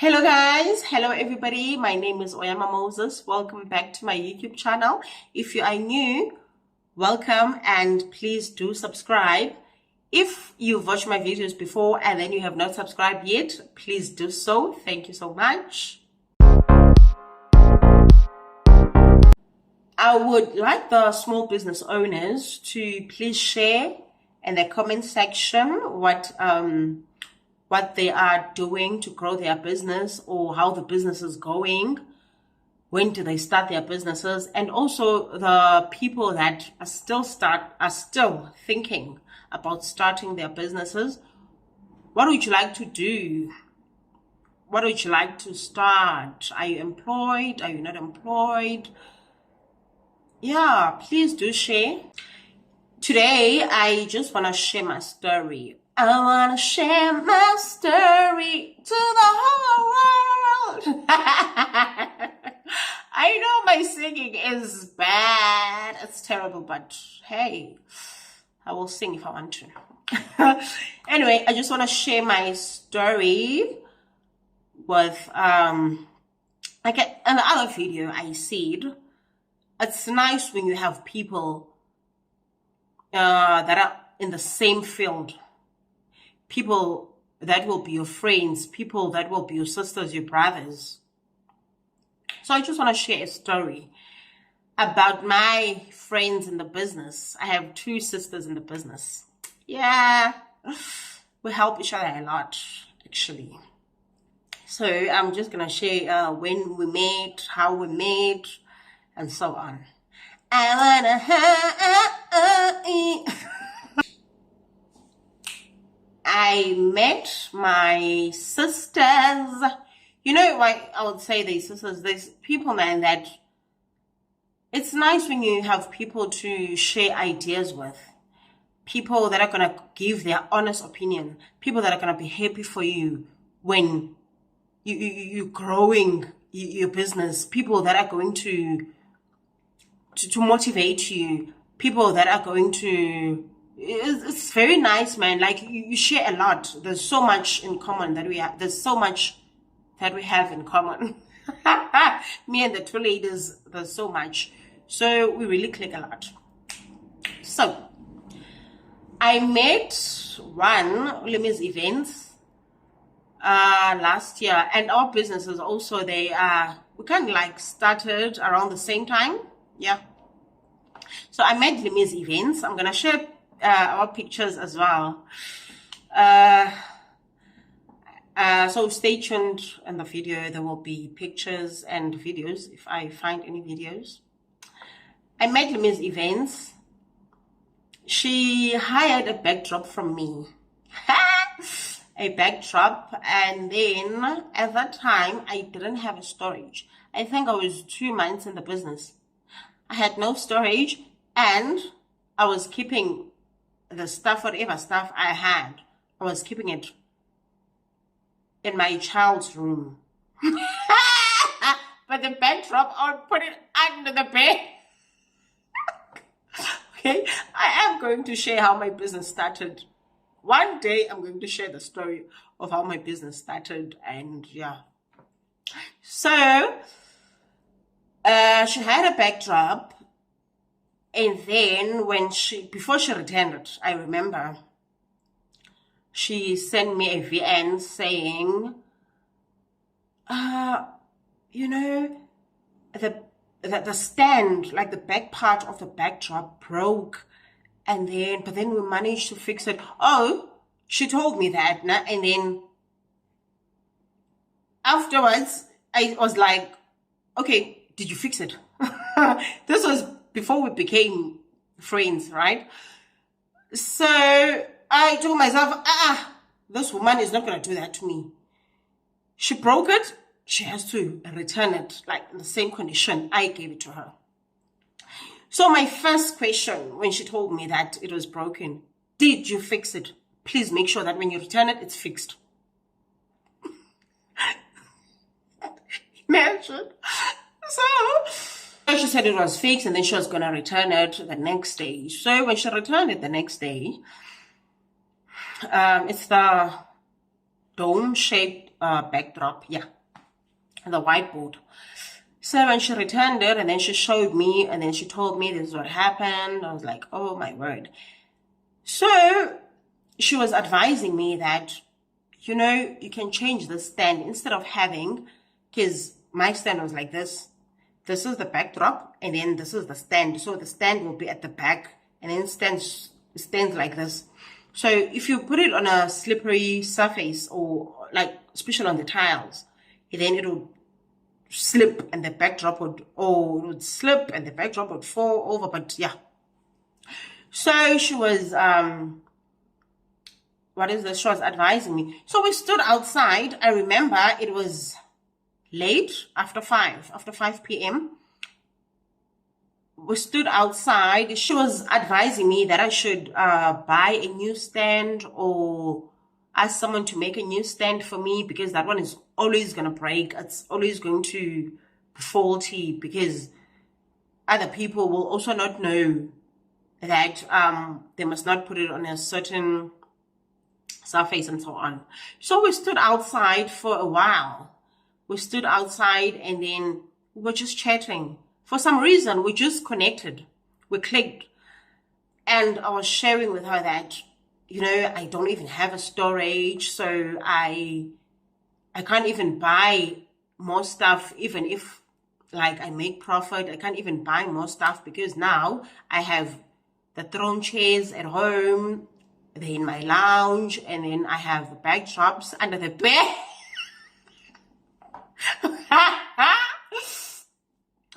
Hello guys, hello everybody. My name is Oyama Moses. Welcome back to my YouTube channel. If you are new, welcome and please do subscribe. If you've watched my videos before and then you have not subscribed yet, please do so. Thank you so much. I would like the small business owners to please share in the comment section what they are doing to grow their business or how the business is going. When do they start their businesses? And also the people that are still thinking about starting their businesses. What would you like to do? What would you like to start? Are you employed? Are you not employed? Yeah, please do share. Today, I just want to share my story. I want to share my story to the whole world. I know my singing is bad. It's terrible, but hey, I will sing if I want to. Anyway, I just want to share my story with, like in the other video I said, it's nice when you have people that are in the same field. People that will be your friends, people that will be your sisters, your brothers. So I just want to share a story about my friends in the business. I have two sisters in the business. Yeah, we help each other a lot, actually. So I'm just going to share when we met, how we met, and so on. I met my sisters. You know why I would say these sisters? There's people, man, that it's nice when you have people to share ideas with. People that are going to give their honest opinion. People that are going to be happy for you when you're growing your business. People that are going to motivate you. People that are going to... It's very nice, man. Like you share a lot. There's so much in common that we have. There's so much that we have in common. Me and the two ladies, there's so much. So we really click a lot. So I met one Lemi's events last year, and our businesses also, we kind of like started around the same time. Yeah. So I met Lemi's events. I'm gonna share our pictures as well. So stay tuned in the video. There will be pictures and videos if I find any videos. I met Lemi's events. She hired a backdrop from me. A backdrop, and then at that time I didn't have a storage. I think I was 2 months in the business. I had no storage, and I was keeping the stuff, whatever stuff I had, I was keeping it in my child's room. But the backdrop, I would put it under the bed. Okay, I am going to share how my business started. One day, I'm going to share the story of how my business started, and yeah. So, she had a backdrop. And then before she returned it, I remember she sent me a VN saying, you know, the stand, like the back part of the backdrop broke. But then we managed to fix it. Oh, she told me that. And then afterwards, I was like, okay, did you fix it? This was before we became friends, right? So I told myself, this woman is not going to do that to me. She broke it. She has to return it, like in the same condition I gave it to her. So my first question when she told me that it was broken, did you fix it? Please make sure that when you return it, it's fixed. Imagine. So she said it was fixed, and then she was going to return it the next day. So when she returned it the next day, it's the dome-shaped backdrop, yeah, the whiteboard. So when she returned it, and then she showed me, and then she told me this is what happened, I was like, oh my word. So she was advising me that, you know, you can change the stand instead of having, because my stand was like this. This is the backdrop, and then this is the stand. So the stand will be at the back, and then stands like this. So if you put it on a slippery surface, or like especially on the tiles, then it would slip and the backdrop would slip and the backdrop would fall over. But yeah. So she was she was advising me. So we stood outside. I remember it was late, after 5 p.m. We stood outside. She was advising me that I should buy a new stand or ask someone to make a new stand for me, because that one is always going to break. It's always going to be faulty, because other people will also not know that they must not put it on a certain surface and so on. So we stood outside for a while. We stood outside, and then we were just chatting. For some reason, we just connected. We clicked. And I was sharing with her that, you know, I don't even have a storage, so I can't even buy more stuff. Even if, like, I make profit, I can't even buy more stuff, because now I have the throne chairs at home, they're in my lounge, and then I have the backdrops under the bed.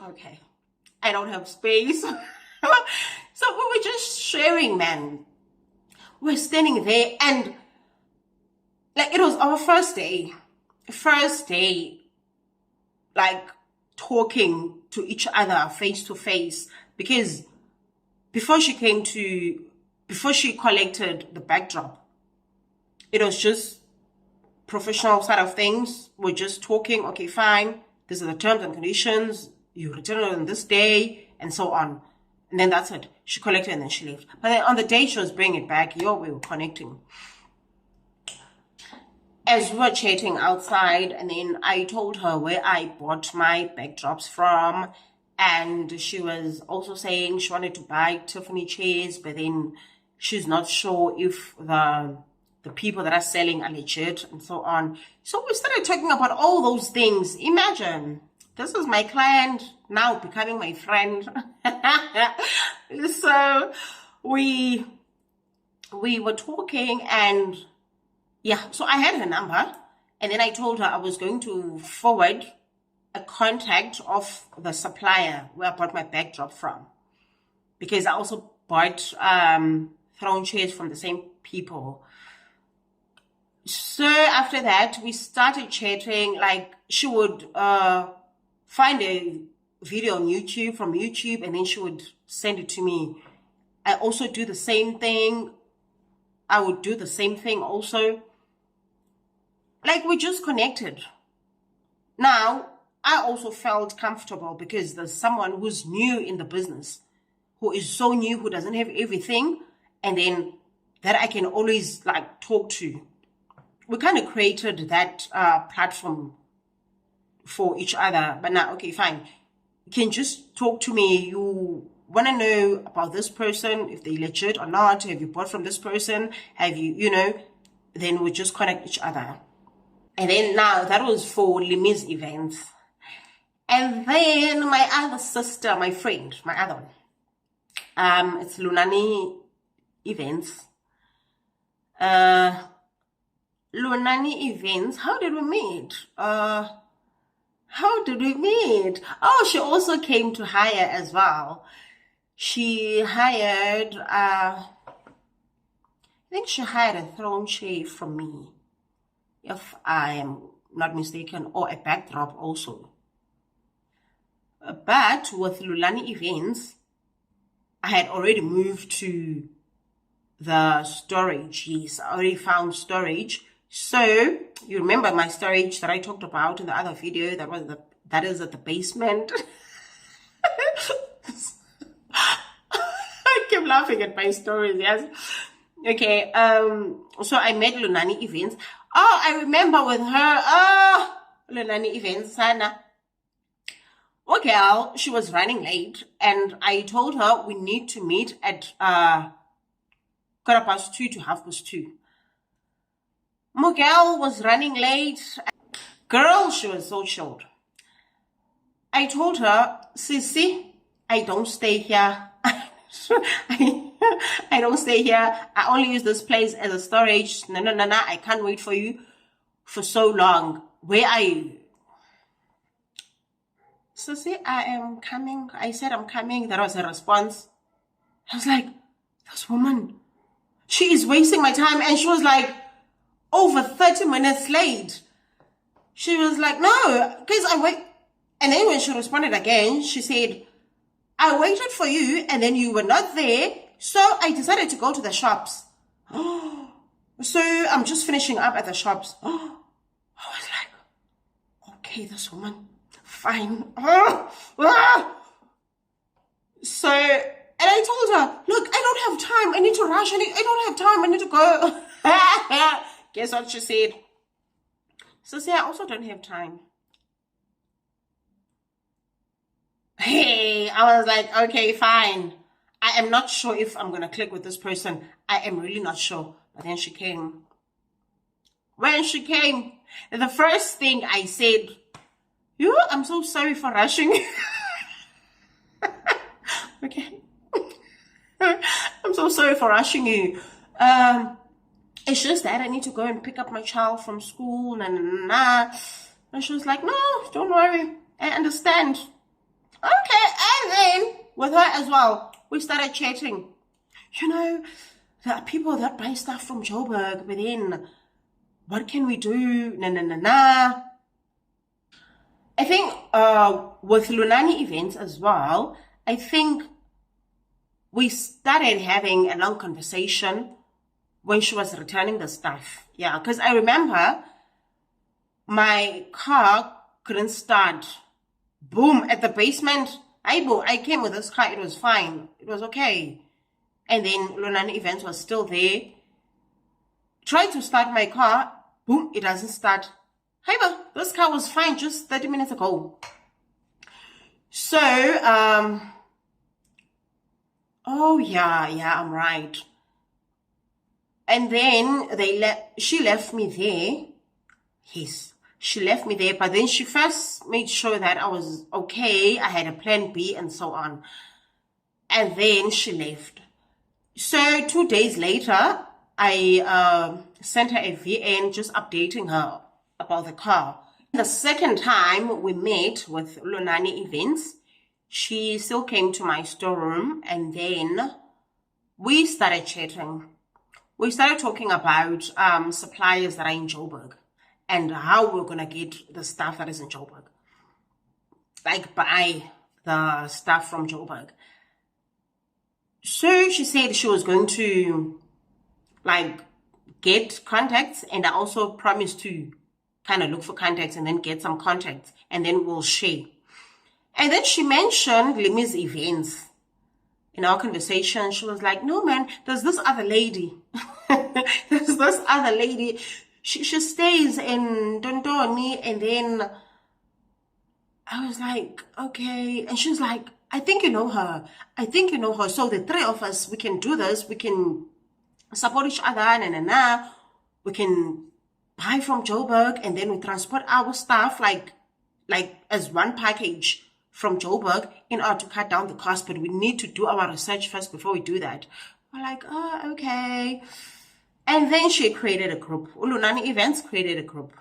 Okay, I don't have space. So we were just sharing, man. We're standing there, and like, it was our first day, like, talking to each other face to face, because before she collected the backdrop, it was just professional side of things. We're just talking, okay, fine, these are the terms and conditions, you return it on this day, and so on. And then that's it. She collected and then she left. But then on the day she was bringing it back, we were connecting. As we were chatting outside, and then I told her where I bought my backdrops from, and she was also saying she wanted to buy Tiffany chairs, but then she's not sure if the people that are selling are legit and so on. So we started talking about all those things. Imagine, this is my client now becoming my friend. So we were talking, and yeah, so I had her number, and then I told her I was going to forward a contact of the supplier where I bought my backdrop from, because I also bought throne chairs from the same people. So after that, we started chatting. Like, she would find a video on YouTube, from YouTube, and then she would send it to me. I also do the same thing. I would do the same thing also. Like, we just connected. Now, I also felt comfortable, because there's someone who's new in the business, who is so new, who doesn't have everything, and then that I can always, like, talk to. We kind of created that platform for each other. But now, okay, fine. You can just talk to me. You want to know about this person, if they're legit or not. Have you bought from this person? Have you, you know, then we just connect each other. And then now, that was for Limi's events. And then my other sister, my friend, my other one, it's Lunani events. Lunani events, how did we meet? Oh, she also came to hire as well. She hired, I think she hired a throne chair from me, if I am not mistaken, or a backdrop also. But with Lulani events, I had already moved to the storage. Yes, I already found storage. So you remember my storage that I talked about in the other video, that is at the basement. I keep laughing at my stories, yes. Okay, so I met Lunani events. Oh, I remember with her, Lunani events, Sana. Okay, girl, she was running late, and I told her we need to meet at 2:15 to 2:30. Miguel was running late. Girl, she was so chilled. I told her, Sissy, I don't stay here. I don't stay here. I only use this place as a storage. No, I can't wait for you for so long. Where are you? Sissy, I am coming. I said I'm coming. That was her response. I was like, this woman, she is wasting my time. And she was like, over 30 minutes late. She was like, no, because I wait. And then when she responded again, she said, I waited for you and then you were not there. So I decided to go to the shops. So I'm just finishing up at the shops. I was like, okay, this woman, fine. So, and I told her, look, I don't have time. I need to rush. I don't have time. I need to go. Guess what she said? So say, I also don't have time. Hey, I was like, okay, fine. I am not sure if I'm going to click with this person. I am really not sure. But then she came. When she came, the first thing I said, I'm so sorry for rushing. Okay. I'm so sorry for rushing you. It's just that I need to go and pick up my child from school. And she was like, no, don't worry. I understand. Okay, and then with her as well, we started chatting. You know, there are people that buy stuff from Joburg, but then what can we do? I think with Lunani events as well, I think we started having a long conversation when she was returning the stuff. Yeah, because I remember my car couldn't start. Boom, at the basement. I came with this car. It was fine. It was okay. And then Lunani events was still there. Tried to start my car. Boom, it doesn't start. However, this car was fine just 30 minutes ago. So, oh yeah, I'm right. And then she left me there. Yes, she left me there, but then she first made sure that I was okay. I had a plan B and so on. And then she left. So 2 days later, I sent her a VN just updating her about the car. The second time we met with Lunani events, she still came to my storeroom and then we started chatting. We started talking about suppliers that are in Joburg and how we're going to get the stuff that is in Joburg. Like buy the stuff from Joburg. So she said she was going to like get contacts, and I also promised to kind of look for contacts and then get some contacts and then we'll share. And then she mentioned Limi's events. In our conversation, she was like, no man, there's this other lady. There's this other lady. She stays in Dondoni. And then I was like, okay. And she was like, I think you know her. I think you know her. So the three of us, we can do this. We can support each other. We can buy from Joburg and then we transport our stuff like as one package from Joburg in order to cut down the cost, but we need to do our research first before we do that. We're like, oh, okay. And then she created a group. Lunani Events created a group.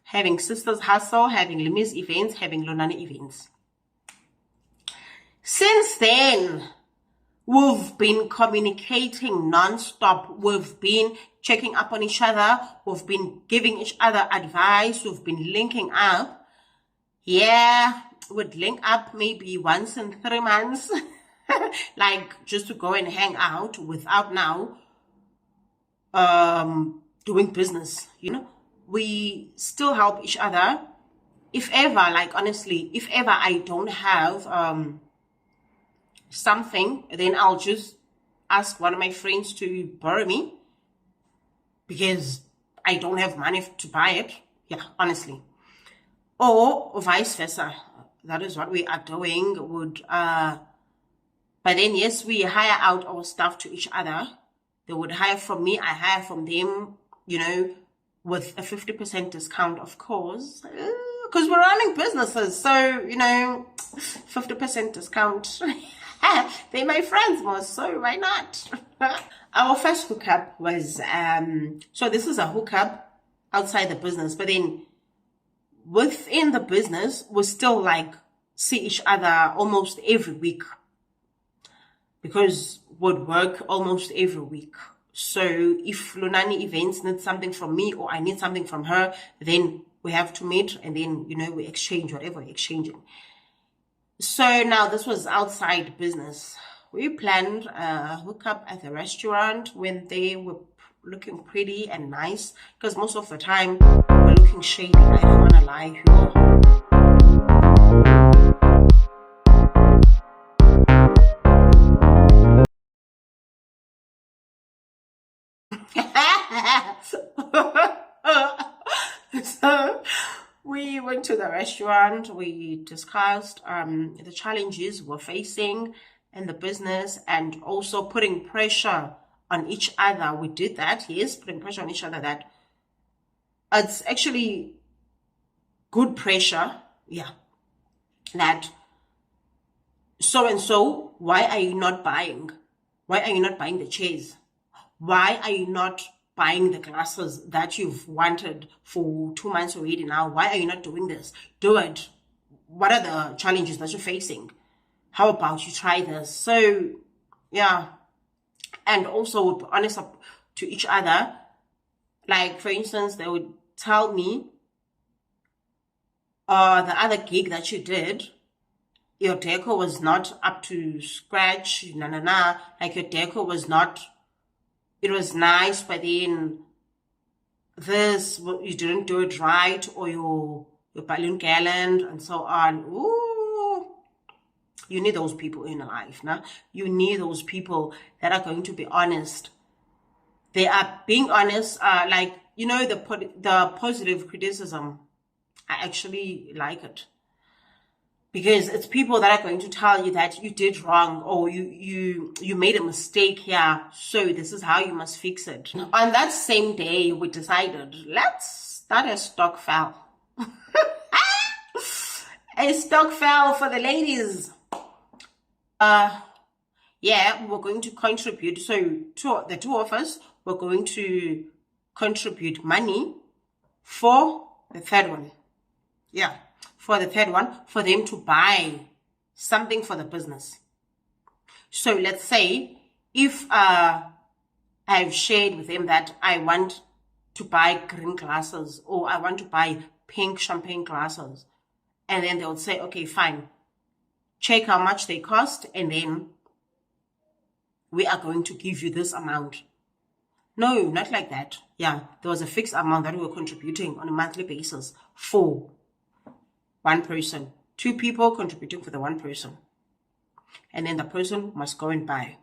Having Sisters Hustle, having Limi's Events, having Lunani Events. Since then, we've been communicating non-stop. We've been checking up on each other. We've been giving each other advice. We've been linking up. Yeah, would link up maybe once in 3 months, like just to go and hang out without now doing business. You know, we still help each other. If ever, like honestly, if ever I don't have something, then I'll just ask one of my friends to borrow me, because I don't have money to buy it. Yeah, honestly. Or vice versa. That is what we are doing. But then, yes, we hire out our stuff to each other. They would hire from me, I hire from them, with a 50% discount, of course, because we're running businesses. So, 50% discount. They're my friends most, so why not? Our first hookup was, so this is a hookup outside the business, but then within the business, we still like see each other almost every week because we'd work almost every week. So if Lunani Events needs something from me or I need something from her, then we have to meet and then, we exchange whatever we're exchanging. So now this was outside business. We planned a hookup at the restaurant when they were looking pretty and nice, because most of the time we're looking shady. I don't want to lie. So we went to the restaurant, we discussed the challenges we're facing in the business and also putting pressure on each other. We did that, yes, putting pressure on each other, that it's actually good pressure, yeah, that so and so, why are you not buying? Why are you not buying the chairs? Why are you not buying the glasses that you've wanted for 2 months already now? Why are you not doing this? Do it. What are the challenges that you're facing? How about you try this? So, yeah. And also we'd be honest up to each other. Like, for instance, they would tell me, the other gig that you did, your deco was not up to scratch, like your deco was not, it was nice, but then this, you didn't do it right, or your balloon garland and so on. Ooh, you need those people in life, nah? You need those people that are going to be honest. They are being honest, like, the positive criticism. I actually like it. Because it's people that are going to tell you that you did wrong or you made a mistake here, so this is how you must fix it. On that same day, we decided, let's start a stock file. A stock file for the ladies. Yeah, we're going to contribute. So the two of us, we're going to contribute money for the third one. Yeah, for the third one, for them to buy something for the business. So let's say if I've shared with them that I want to buy green glasses or I want to buy pink champagne glasses, and then they'll say, okay, fine, check how much they cost, and then we are going to give you this amount. No, not like that. Yeah, there was a fixed amount that we were contributing on a monthly basis for one person. 2 people contributing for the one person. And then the person must go and buy.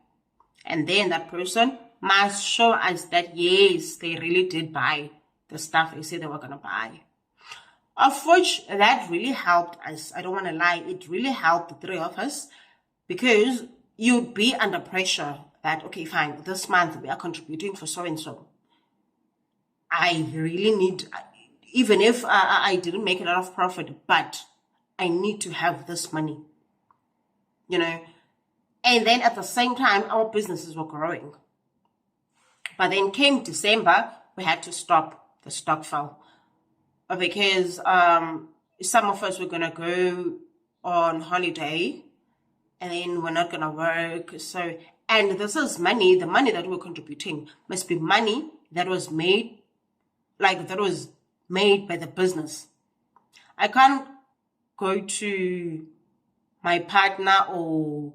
And then that person must show us that, yes, they really did buy the stuff they said they were going to buy. Of which that really helped us. I don't want to lie. It really helped the 3 of us, because you'd be under pressure that, okay, fine, this month we are contributing for so-and-so. I really need, even if I didn't make a lot of profit, but I need to have this money, And then at the same time, our businesses were growing. But then came December, we had to stop the stock file because some of us were going to go on holiday and then we're not going to work. So, and this is money, the money that we're contributing must be money that was made, like that was made by the business. I can't go to my partner or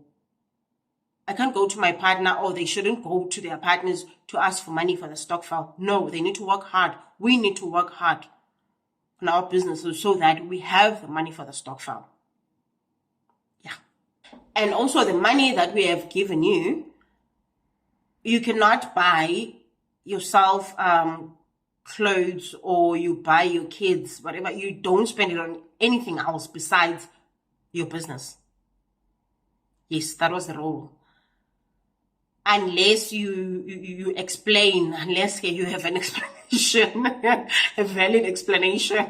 they shouldn't go to their partners to ask for money for the stock file. No, they need to work hard. We need to work hard on our businesses so that we have the money for the stock file. Yeah. And also the money that we have given you, you cannot buy yourself clothes or you buy your kids, whatever, you don't spend it on anything else besides your business. Yes, that was the rule. Unless you explain, unless you have an explanation, a valid explanation.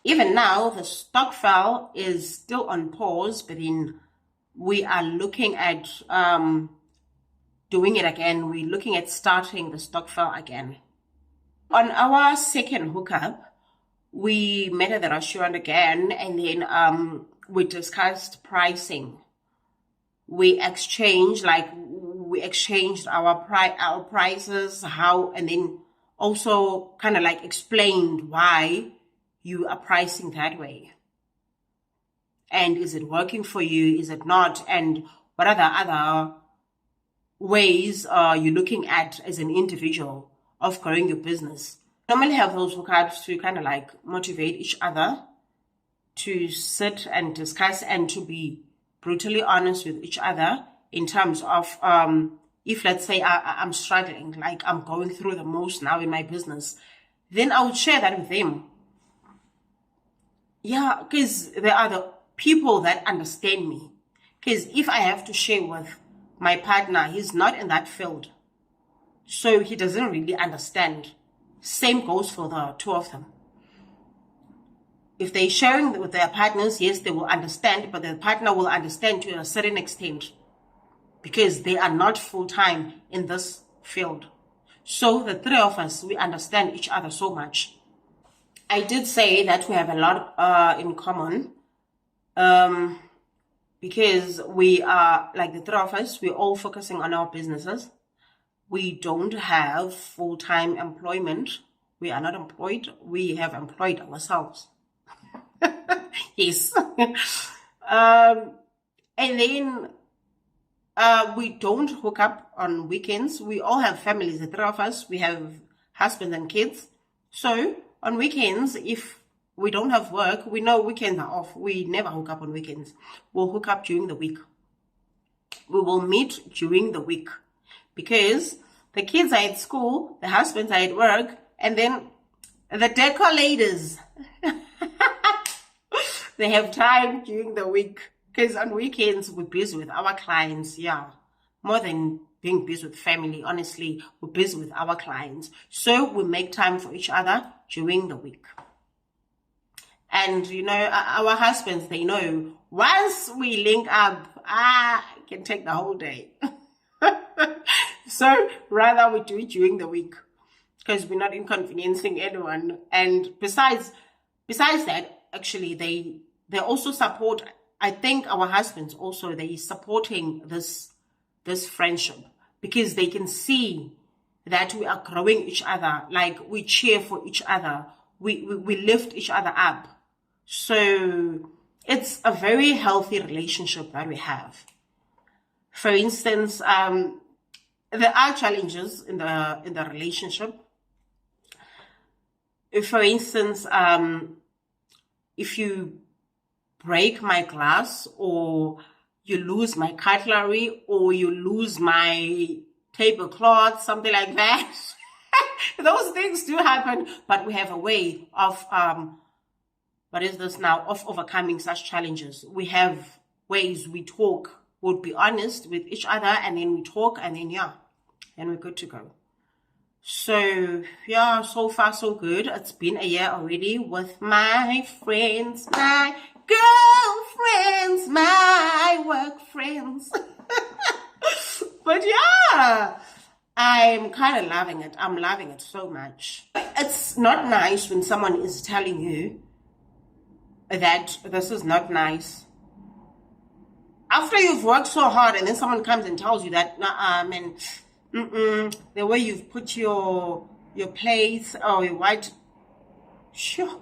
Even now, the stokvel is still on pause, but then we are looking at doing it again. We're looking at starting the stokvel again. On our second hookup, we met at the restaurant again, and then we discussed pricing. We exchanged our prices, how, and then also kind of like explained why you are pricing that way. And is it working for you? Is it not? And what are the other ways you're looking at as an individual of growing your business? Normally have those hookups to kind of like motivate each other, to sit and discuss and to be brutally honest with each other in terms of if, let's say, I'm struggling, like I'm going through the most now in my business, then I would share that with them. Yeah, because there are the people that understand me. Because if I have to share with my partner, he's not in that field, so he doesn't really understand. Same goes for the two of them. If they're sharing with their partners, yes, they will understand, but their partner will understand to a certain extent because they are not full-time in this field. So the three of us, we understand each other so much. I did say that we have a lot in common because we are, like the three of us, we're all focusing on our businesses. We don't have full-time employment. We are not employed. We have employed ourselves. Yes. And then we don't hook up on weekends. We all have families, the three of us. We have husbands and kids. So on weekends, if we don't have work, we know weekends are off. We never hook up on weekends. We'll hook up during the week. We will meet during the week because the kids are at school, the husbands are at work, and then the decor ladies, they have time during the week because on weekends we're busy with our clients. Yeah, more than being busy with family, honestly, we're busy with our clients. So we make time for each other during the week. And, you know, our husbands, they know once we link up, it can take the whole day. So rather we do it during the week because we're not inconveniencing anyone. And besides that, actually, they also support, I think our husbands also, they supporting this friendship because they can see that we are growing each other, like we cheer for each other, we lift each other up. So it's a very healthy relationship that we have. For instance, there are challenges in the relationship. For instance, if you break my glass or you lose my cutlery or you lose my tablecloth, something like that. Those things do happen, but we have a way of, of overcoming such challenges. We have ways we talk, we'll be honest with each other, and then we talk, and then, and we're good to go. So, so far so good. It's been a year already with my friends, my girlfriends, my work friends. But I'm kind of loving it. I'm loving it so much. It's not nice when someone is telling you that this is not nice. After you've worked so hard and then someone comes and tells you that, the way you've put your plates or your white, sure.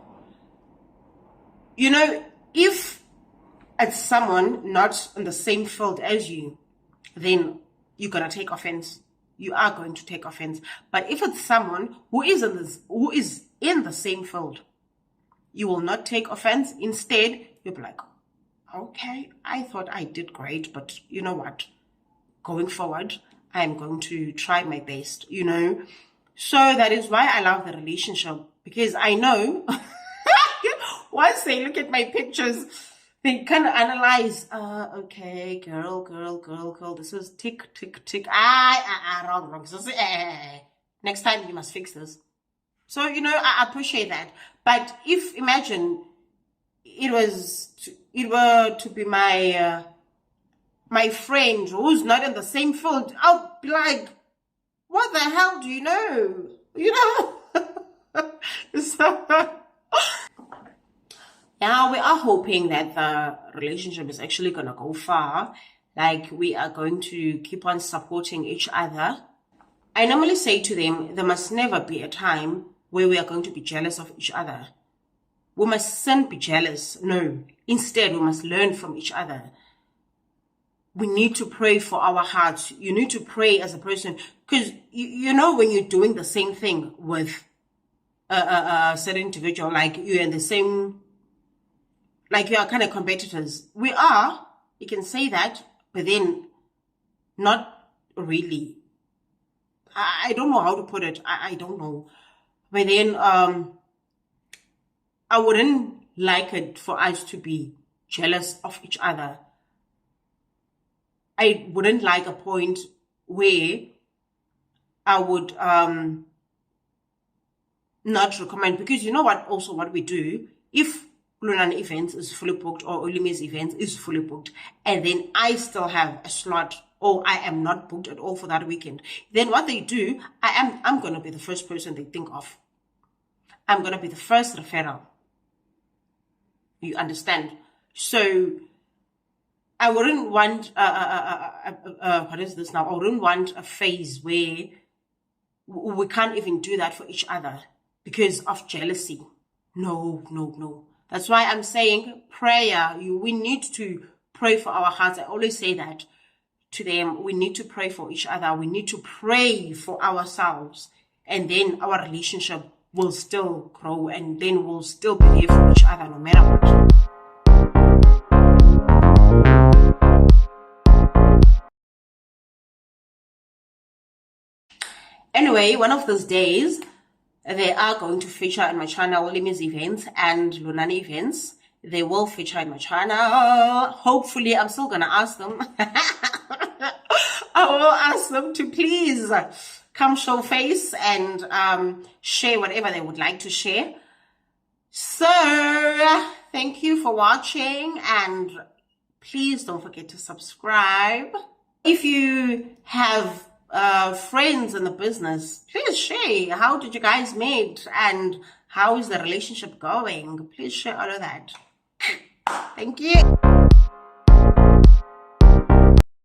You know, if it's someone not in the same field as you, then you're going to take offense. You are going to take offense. But if it's someone who is in the same field, you will not take offense. Instead, you'll be like, okay, I thought I did great, but you know what? Going forward, I'm going to try my best, you know. So that is why I love the relationship, because I know once they look at my pictures, they kind of analyze, okay, girl, this is tick, tick, tick. Wrong. This is, next time you must fix this. So, I appreciate that. But if, imagine, it were to be my friend who's not in the same field, I'll be like, what the hell do you know? So, yeah, we are hoping that the relationship is actually going to go far. Like, we are going to keep on supporting each other. I normally say to them, there must never be a time where we are going to be jealous of each other. We mustn't be jealous. No. Instead, we must learn from each other. We need to pray for our hearts. You need to pray as a person. Because, when you're doing the same thing with a certain individual, like you're in the same, like you are kind of competitors. We are, you can say that, but then not really. I don't know how to put it. I don't know. But then I wouldn't like it for us to be jealous of each other. I wouldn't like a point where I would not recommend, because you know what, also what we do, if Lunana Events is fully booked or Olime's Events is fully booked, and then I still have a slot, or I am not booked at all for that weekend, then what they do, I'm going to be the first person they think of. I'm going to be the first referral. You understand? So I wouldn't want, what is this now? I wouldn't want a phase where we can't even do that for each other because of jealousy. No. That's why I'm saying prayer. We need to pray for our hearts. I always say that to them. We need to pray for each other. We need to pray for ourselves. And then our relationship will still grow, and then we'll still be there for each other no matter what. Anyway, one of those days, they are going to feature in my channel Olime's Events and Lunana Events. They will feature in my channel. Hopefully, I'm still going to ask them. I will ask them to please come show face and share whatever they would like to share. So, thank you for watching, and please don't forget to subscribe. If you have friends in the business, please share. How did you guys meet, and how is the relationship going? Please share all of that. Thank you.